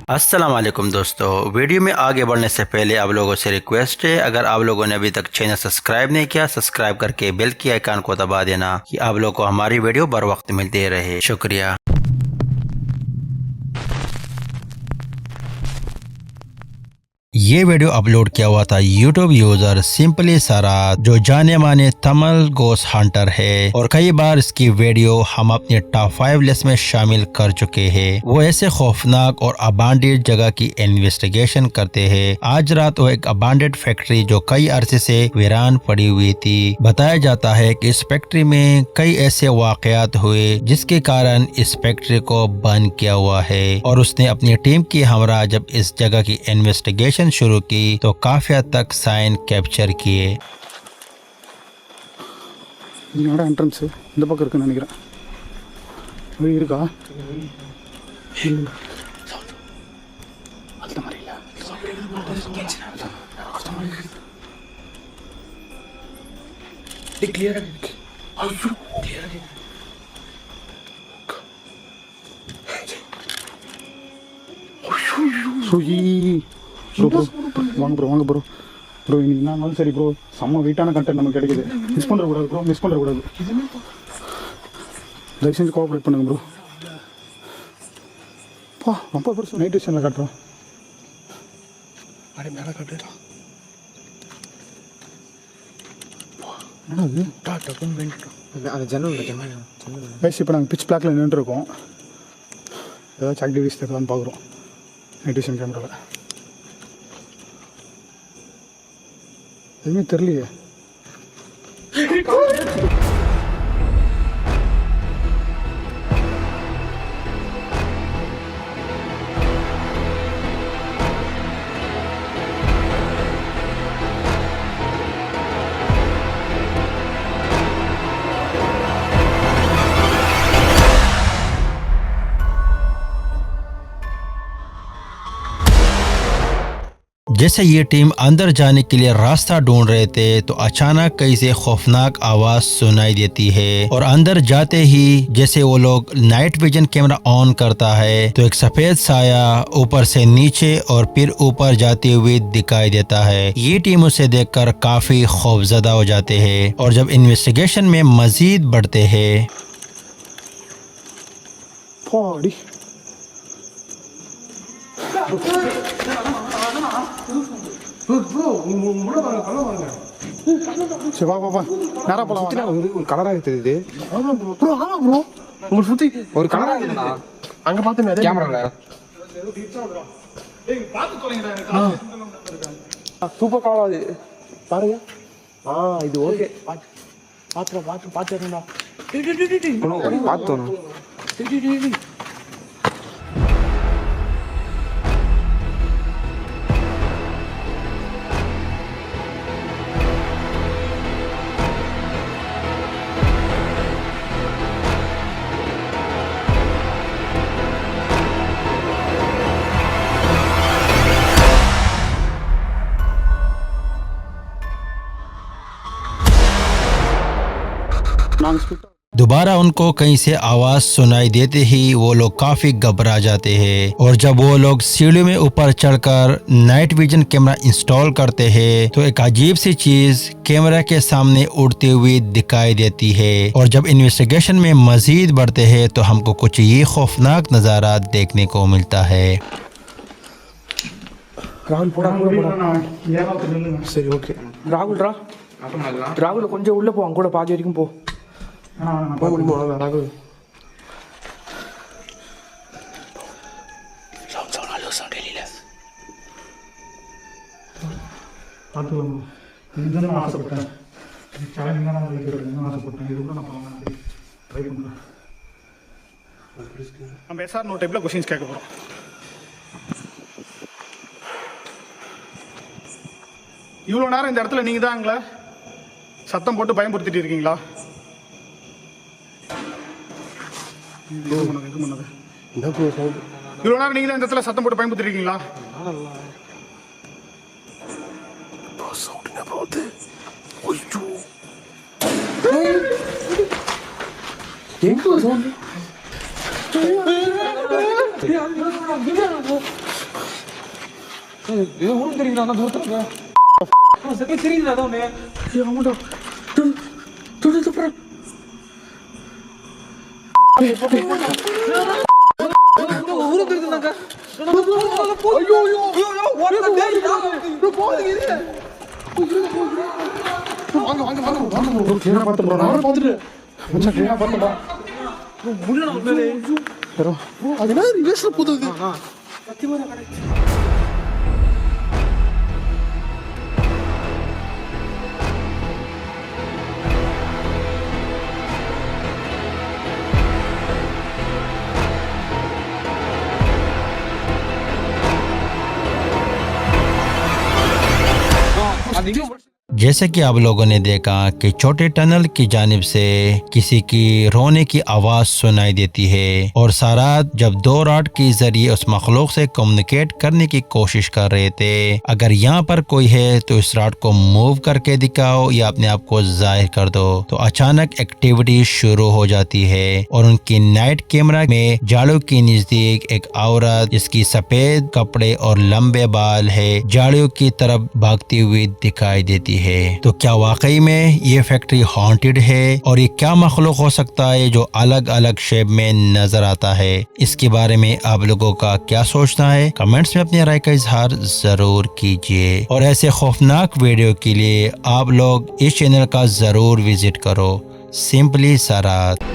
अस्सलाम वालेकुम दोस्तों। वीडियो में आगे बढ़ने से पहले आप लोगों से रिक्वेस्ट है, अगर आप लोगों ने अभी तक चैनल सब्सक्राइब नहीं किया, सब्सक्राइब करके बेल की आइकन को दबा देना कि आप लोगों को हमारी वीडियो बर वक्त मिलती रहे। शुक्रिया। ये वीडियो अपलोड किया हुआ था यूट्यूब यूजर सिंपली सराज, जो जाने माने तमिल गोस्ट हंटर है और कई बार इसकी वीडियो हम अपने टॉप 5 लिस्ट में शामिल कर चुके हैं। वो ऐसे खौफनाक और अबांडेड जगह की इन्वेस्टिगेशन करते हैं। आज रात वो एक अबांडेड फैक्ट्री जो कई अरसे से वीरान पड़ी हुई थी। बताया जाता है कि इस फैक्ट्री में कई ऐसे वाकयात हुए जिसके कारण इस फैक्ट्री को बंद किया हुआ है और उसने अपनी टीम की हमरा जब इस जगह की इन्वेस्टिगेशन शुरू की तो काफी हद तक साइन कैप्चर किए। एंट्रेंस இந்த பக்கம் இருக்குன்னு நினைக்கிறேன். வழி இருக்கா? அந்த மாதிரி இல்ல. கிளியரா இருக்கு. ஐயோ கிளியரா இருக்கு. சுயி ப்ரோ வாங்க ப்ரோ இன்னைக்கு நாங்களும் சரி ப்ரோ, செம்ம வெயிட்டான கண்டென்ட் நமக்கு கிடைக்குது. மிஸ் பண்ணுறக்கூடாது ப்ரோ, மிஸ் பண்ணுறக்கூடாது. தயவு செஞ்சு கோஆப்ரேட் பண்ணுங்க ப்ரோ. பா ரொம்ப பெருசு நைட் விஷனில் காட்டுறோம். அப்படியே மேலே காட்டுறா. என்னது அந்த ஜன்னல் வயசு இப்போ நாங்கள் பிச் பிளாக்ல நின்றுருக்கோம். ஏதாச்சும் ஆக்டிவிட்டிஸ் இருக்கலான்னு பார்க்குறோம் நைட் விஷன் கேமராவில். எதுவுமே தெரியலையே. जैसे ये टीम अंदर जाने के लिए रास्ता ढूंढ रहे थे तो अचानक कहीं से खौफनाक आवाज सुनाई देती है और अंदर जाते ही जैसे वो लोग नाइट विजन कैमरा ऑन करता है तो एक सफेद साया ऊपर से नीचे और फिर ऊपर जाते हुए दिखाई देता है। ये टीम उसे देखकर काफी खौफजदा हो जाते हैं और जब इन्वेस्टिगेशन में मजीद बढ़ते हैं ஒரு கலராக தெரியுது ப்ரோ. ஆமா ப்ரோ, உங்களுக்கு சுற்றி ஒரு கலராக இருக்குண்ணா. அங்கே பார்த்து கேமராவில் சூப்பர் கலர் அது பாருங்க. இது ஓகே. பார்த்துடா பார்த்தோண்ணா. दोबारा उनको कहीं से आवाज सुनाई देते ही वो लोग काफी घबरा जाते हैं और जब वो लोग सीढ़ियों में ऊपर चढ़कर नाइट विजन कैमरा इंस्टॉल करते हैं तो एक अजीब सी चीज कैमरा के सामने उड़ती हुई दिखाई देती है और जब इन्वेस्टिगेशन में मजीद बढ़ते हैं तो हमको कुछ ये खौफनाक नजारा देखने को मिलता है। சரி ஓகே ராகுல் கொஞ்சம் உள்ள போ, அங்க கூட பாதி வரைக்கும் போ. ஆசைப்பட்டேன் நம்ம எஸ்ஆர் நோ டைப்ல கொஸ்டின்ஸ் கேட்க போறோம். இவ்வளோ நேரம் இந்த இடத்துல நீங்கள் தான் எங்களை சத்தம் போட்டு பயன்படுத்திட்டு இருக்கீங்களா? இவ்வளோ நேரம் நீங்கள் தான் இந்த இடத்துல சத்தம் போட்டு பயன்படுத்திட்டு இருக்கீங்களா? எங்க जैसे कि आप लोगों ने देखा कि छोटे टनल की जानिब से किसी की रोने की आवाज सुनाई देती है और सारात जब दो रॉड के जरिए उस मखलूक से कम्युनिकेट करने की कोशिश कर रहे थे। अगर यहाँ पर कोई है तो इस रॉड को मूव करके दिखाओ या अपने आप को जाहिर कर दो। तो अचानक एक्टिविटी शुरू हो जाती है और उनकी नाइट कैमरा में झाड़ू के नजदीक एक औरत जिसकी सफेद कपड़े और लंबे बाल है झाड़ू की तरफ भागती हुई दिखाई देती है। तो क्या वाकई में ये फैक्ट्री हॉन्टेड है और ये क्या मखलूक हो सकता है जो अलग अलग शेप में नजर आता है? इसके बारे में आप लोगों का क्या सोचना है? कमेंट्स में अपनी राय का इजहार जरूर कीजिए और ऐसे खौफनाक वीडियो के लिए आप लोग इस चैनल का जरूर विजिट करो, सिंपली सारात।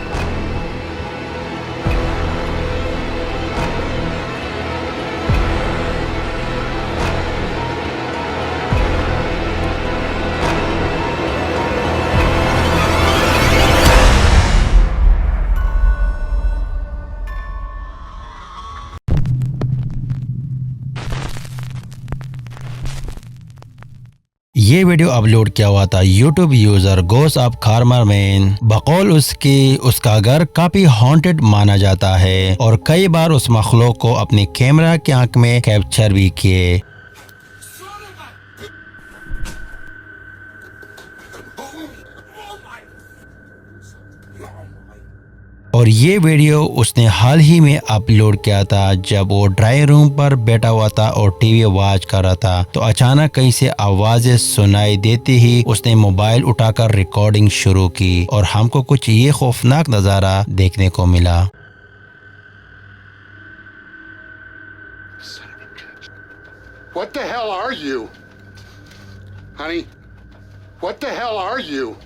ये वीडियो अपलोड किया हुआ था यूट्यूब यूजर गोस ऑफ खारमरमैन। बकौल उसकी उसका घर काफी हॉन्टेड माना जाता है और कई बार उस मखलूक को अपनी कैमरा की आंख में कैप्चर भी किए। और ये वीडियो उसने हाल ही में अपलोड किया था जब वो ड्राइंग रूम पर बैठा हुआ था और टीवी वॉच कर रहा था। तो अचानक कहीं से आवाजें सुनाई देती ही उसने मोबाइल उठाकर रिकॉर्डिंग शुरू की और हमको कुछ ये खौफनाक नज़ारा देखने को मिला। What the hell are you? Honey, what the hell are you?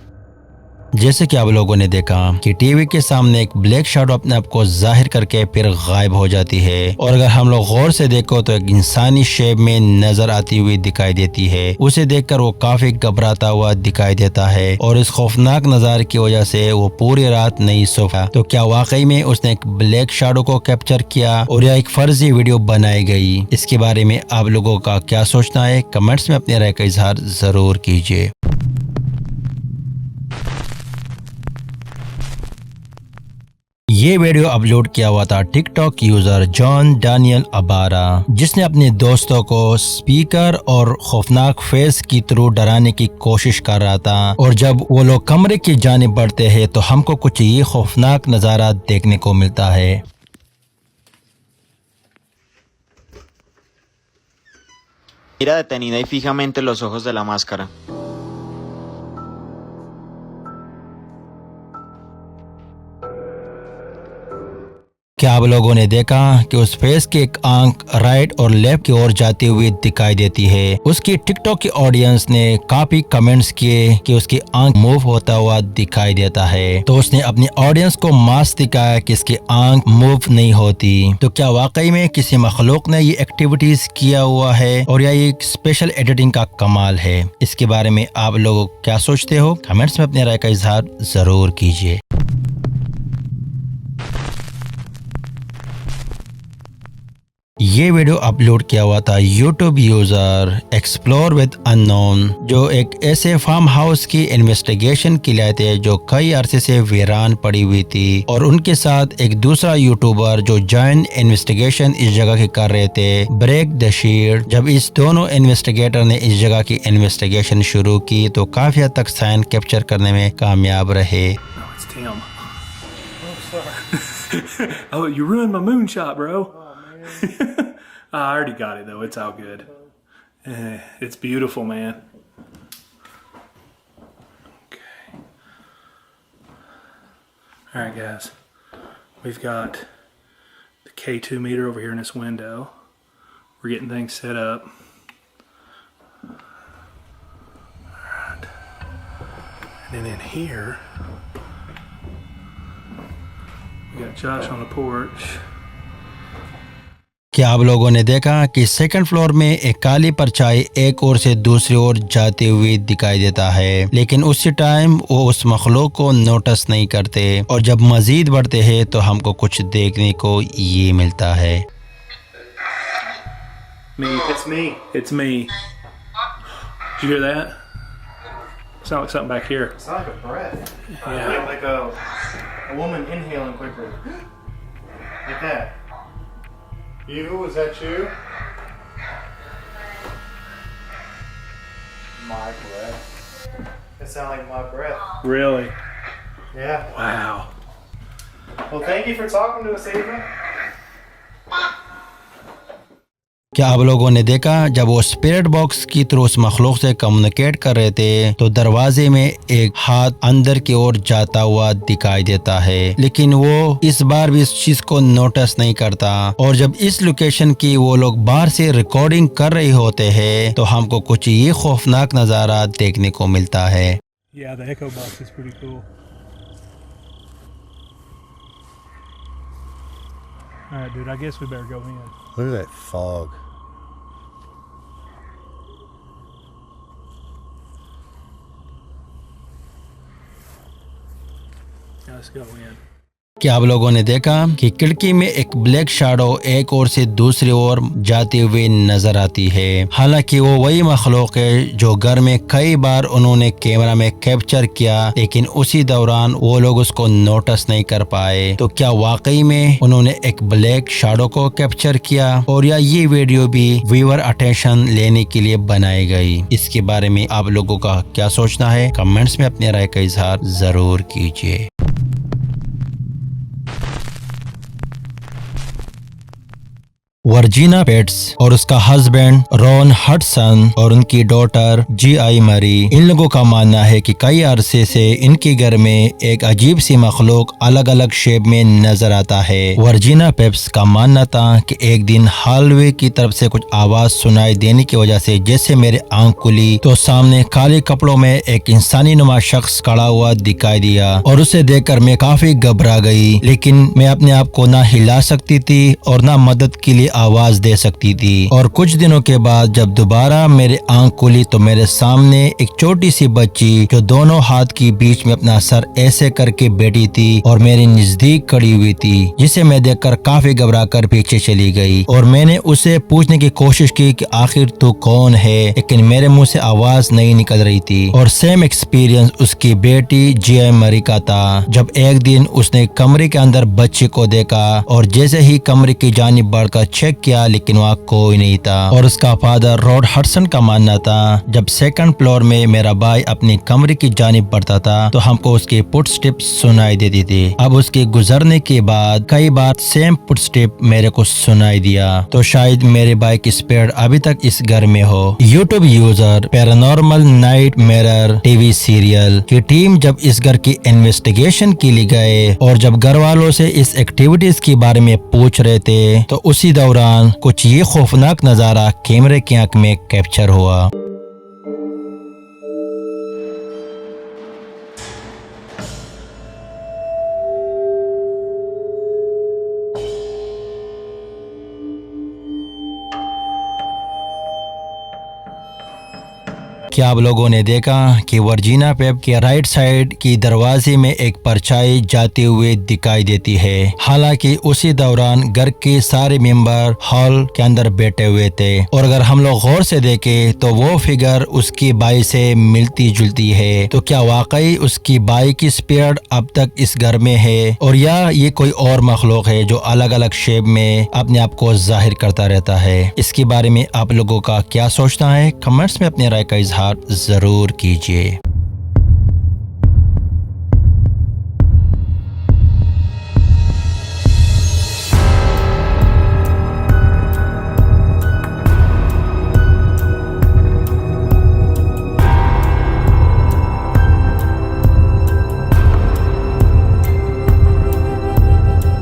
जैसे कि आप लोगों ने देखा कि टीवी के सामने एक ब्लैक शैडो अपने आप को जाहिर करके फिर गायब हो जाती है और अगर हम लोग गौर से देखो तो एक इंसानी शेप में नजर आती हुई दिखाई देती है। उसे देखकर वो काफी घबराता हुआ दिखाई देता है और इस खौफनाक नज़ारे की वजह से वो पूरी रात नहीं सो पाया। तो क्या वाकई में उसने एक ब्लैक शैडो को कैप्चर किया और या एक फर्जी वीडियो बनाई गई? इसके बारे में आप लोगों का क्या सोचना है? कमेंट्स में अपनी राय का इजहार जरूर कीजिए। ये वीडियो अपलोड किया हुआ था टिकटॉक यूजर जॉन डैनियल अबारा, जिसने अपने दोस्तों को स्पीकर और खौफनाक फेस की थ्रू डराने की कोशिश कर रहा था और जब वो लोग कमरे की जानिब बढ़ते हैं तो हमको कुछ ये खौफनाक नज़ारा देखने को मिलता है। Mira detenida y fijamente los ojos de la máscara. क्या आप लोगों ने देखा कि उस फेस की एक आंख राइट और लेफ्ट की ओर जाती हुई दिखाई देती है। उसकी टिकटॉक की ऑडियंस ने काफी कमेंट्स किए कि उसकी आंख मूव होता हुआ दिखाई देता है। तो उसने अपनी ऑडियंस को मास्क दिखाया कि इसकी आंख मूव नहीं होती। तो क्या वाकई में किसी मखलूक ने ये एक्टिविटीज किया हुआ है और या ये स्पेशल एडिटिंग का कमाल है? इसके बारे में आप लोग क्या सोचते हो? कमेंट्स में अपने राय का इजहार जरूर कीजिए। ये वीडियो अपलोड किया हुआ था YouTube user explore with unknown, जो एक ऐसे फार्म हाउस की इन्वेस्टिगेशन के लिए थे जो कई अरसे से वीरान पड़ी हुई थी और उनके साथ एक दूसरा यूट्यूबर जो जॉइंट इन्वेस्टिगेशन इस जगह की कर रहे थे, ब्रेक द शील्ड। जब इस दोनों इन्वेस्टिगेटर ने इस जगह की इन्वेस्टिगेशन शुरू की तो काफी हद तक साइन कैप्चर करने में कामयाब रहे। Oh, you ruined my moonshot, bro. I already got it though. It's all good. It's beautiful, man. Okay. All right, guys. We've got the K2 meter over here in this window. We're getting things set up. Alright. And then in here, we got Josh on the porch. क्या आप लोगों ने देखा कि second floor में एक काली परछाई एक ओर से दूसरी ओर जाते हुए दिखाई देता है, लेकिन उसी टाइम वो उस मखलूक को नोटिस नहीं करते और जब मजीद बढ़ते हैं तो हमको कुछ देखने को ये मिलता है। It's me. Did you hear that? Sound like something back here. It's not like a breath. Yeah. Like a woman inhaling quickly. Like that. You? Is that you? My breath. It sounded like my breath. Really? Yeah. Wow. Well, thank you for talking to us, Ava. क्या आप लोगों ने देखा जब वो spirit box की through उस मखलूक से कम्युनिकेट कर रहे थे तो दरवाजे में एक हाथ अंदर की ओर जाता हुआ दिखाई देता है, लेकिन वो इस बार भी इस चीज को नोटिस नहीं करता और जब इस लोकेशन की वो लोग बाहर से रिकॉर्डिंग कर रहे होते हैं तो हमको कुछ ये खौफनाक नजारा देखने को मिलता है। Yeah, the echo box is pretty cool. All right, dude, I guess we better go in. Look at that fog. Yeah, let's go in. क्या आप लोगों ने देखा कि खिड़की में एक ब्लैक शैडो एक ओर से दूसरी ओर जाती हुई नजर आती है। हालांकि वो वही मखलूक है जो घर में कई बार उन्होंने कैमरा में कैप्चर किया, लेकिन उसी दौरान वो लोग उसको नोटिस नहीं कर पाए। तो क्या वाकई में उन्होंने एक ब्लैक शैडो को कैप्चर किया और या ये वीडियो भी व्यूअर अटेंशन लेने के लिए बनाई गई? इसके बारे में आप लोगों का क्या सोचना है? कमेंट्स में अपनी राय का इजहार जरूर कीजिए। वर्जीना पेट्स और उसका हस्बैंड रॉन हडसन और उनकी डॉटर जी.आई. मरी, इन लोगों का मानना है कि कई अरसे से इनके घर में एक अजीब सी मखलूक अलग अलग शेप में नजर आता है। वर्जीना पेप्स का मानना था कि एक दिन हॉलवे की तरफ से कुछ आवाज सुनाई देने की वजह से जैसे मेरे आंख खुली तो सामने काले कपड़ों में एक इंसानी नुमा शख्स खड़ा हुआ दिखाई दिया और उसे देखकर मैं काफी घबरा गई, लेकिन मैं अपने आप को ना हिला सकती थी और ना मदद के लिए आवाज दे सकती थी। और कुछ दिनों के बाद जब दोबारा मेरे आंख खुली तो मेरे सामने एक छोटी सी बच्ची जो दोनों हाथ के बीच में अपना सर ऐसे करके बैठी थी और मेरे नजदीक खड़ी हुई थी, जिसे मैं देखकर काफी घबराकर पीछे चली गई और मैंने उसे पूछने की कोशिश की कि आखिर तू कौन है, लेकिन मेरे मुंह से आवाज नहीं निकल रही थी। और सेम एक्सपीरियंस उसकी बेटी जी.आई. मरी का था। जब एक दिन उसने कमरे के अंदर बच्चे को देखा और जैसे ही कमरे की जानिब बढ़कर चेक किया, लेकिन वहाँ कोई नहीं था। और उसका फादर रॉड हडसन का मानना था जब सेकंड फ्लोर में मेरा भाई अपने कमरे की जानिब बढ़ता था तो हमको उसके फुटस्टेप्स सुनाई देती थी। अब उसके गुजरने के बाद कई बार सेम फुटस्टेप मेरे को सुनाई दिया, तो शायद मेरे भाई की स्पिरिट अभी तक इस घर में हो। YouTube user paranormal night mirror TV serial की टीम जब इस घर की इन्वेस्टिगेशन के लिए गए और जब घर वालों से इस एक्टिविटीज के बारे में पूछ रहे थे तो उसी दौरान कुछ ये खौफनाक नजारा कैमरे की आंख में कैप्चर हुआ। क्या आप लोगों ने देखा कि वर्जीना पेप के राइट साइड की दरवाजे में एक परछाई जाते हुए दिखाई देती है। हालांकि उसी दौरान घर के सारे मेंबर हॉल के अंदर बैठे हुए थे और अगर हम लोग गौर से देखें तो वो फिगर उसकी बाई से मिलती जुलती है। तो क्या वाकई उसकी बाई की स्पिरिट अब तक इस घर में है और या ये कोई और मखलूक है जो अलग अलग शेप में अपने आप को जाहिर करता रहता है? इसके बारे में आप लोगों का क्या सोचना है? कमेंट्स में अपनी राय का इजहार जरूर कीजिए।